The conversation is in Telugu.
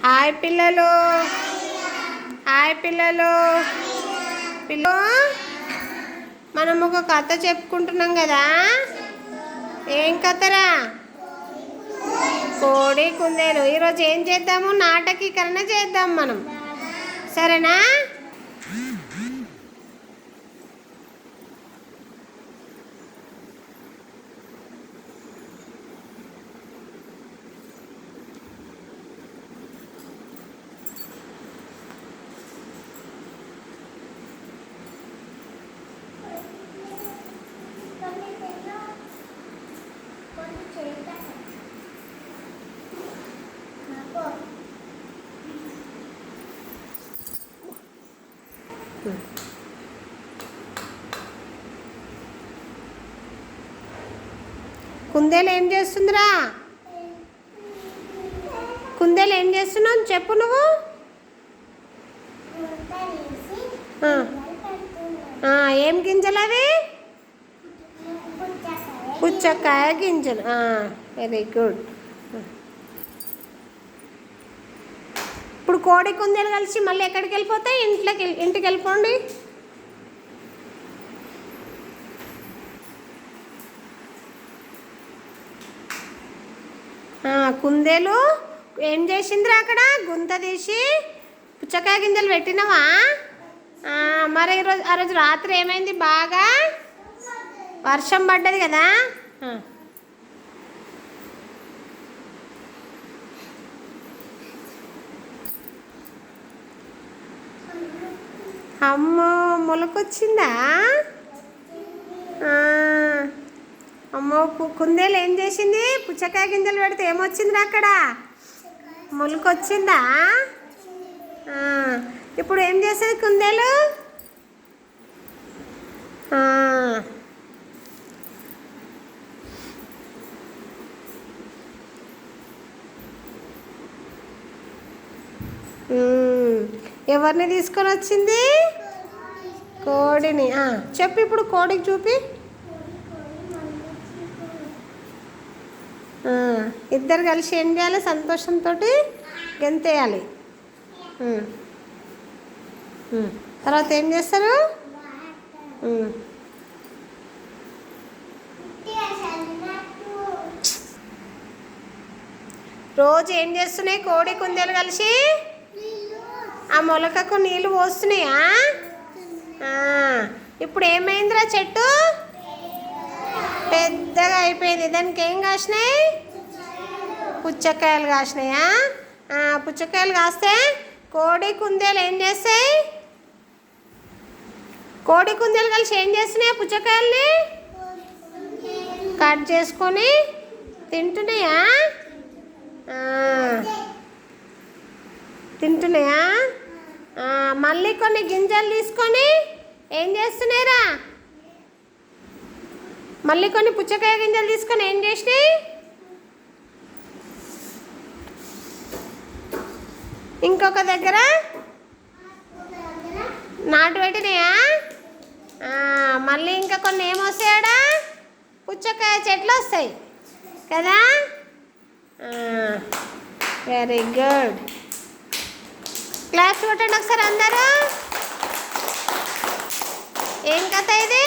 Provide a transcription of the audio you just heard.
హాయ్ పిల్లలు, హాయ్ పిల్లలు. మనం ఒక కథ చెప్పుకుంటున్నాం కదా. ఏం కథరా? కోడి కుందేలు. ఈరోజు ఏం చేద్దాము? నాటకీకరణ చేద్దాం మనం, సరేనా? కుందేలు ఏం చేస్తుందిరా? కుందేలు ఏం చేస్తున్నావు చెప్పు నువ్వు. ఏం గింజలు అవి? పుచ్చకాయ గింజలు. Very good. ఇప్పుడు కోడి కుందేలు కలిసి మళ్ళీ ఎక్కడికి వెళ్ళిపోతాయి? ఇంటికి వెళ్ళిపోండి. కుందేలు ఏం చేసిందిరా? అక్కడ గుంత తీసి పుచ్చకాయ గింజలు పెట్టినవా? మరి ఆ రోజు రాత్రి ఏమైంది? బాగా వర్షం పడ్డది కదా. అమ్మో, మొలకొచ్చిందా? అమ్మో, కుందేలు ఏం చేసింది? పుచ్చకాయ గింజలు పెడితే ఏమొచ్చిందిరా? అక్కడ మొలకొచ్చిందా? ఇప్పుడు ఏం చేస్తుంది కుందేలు? ఎవరిని తీసుకొని వచ్చింది? కోడిని. చెప్పు ఇప్పుడు కోడికి చూపి. ఇద్దరు కలిసి ఏం చేయాలి? సంతోషంతో గెంతేయాలి. తర్వాత ఏం చేస్తారు? రోజు ఏం చేస్తున్నాయి కోడి కుందేలు కలిసి? ఆ మొలకకు నీళ్ళు పోస్తున్నాయా? ఇప్పుడు ఏమైందిరా? చెట్టు పెద్దగా అయిపోయింది. దానికి ఏం కాసినాయి? పుచ్చకాయలు కాసినాయా? పుచ్చకాయలు కాస్తే కోడి కుందేలు ఏం చేస్తాయి? కోడి కుందేలు కలిసి ఏం చేస్తున్నాయా? పుచ్చకాయల్ని కట్ చేసుకొని తింటున్నాయా? తింటున్నాయా? మళ్ళీ కొన్ని గింజలు తీసుకొని ఏం చేస్తున్నాయిరా? మళ్ళీ కొన్ని పుచ్చకాయ గింజలు తీసుకొని ఏం చేసినాయి? ఇంకొక దగ్గర నాటు పెట్టినాయా? మళ్ళీ ఇంకా కొన్ని ఏమొస్తాయడా? పుచ్చకాయ చెట్లు వస్తాయి కదా. Very good. క్లాస్ కొట్టండి ఒకసారి అందరూ. ఏం కథ ఇది?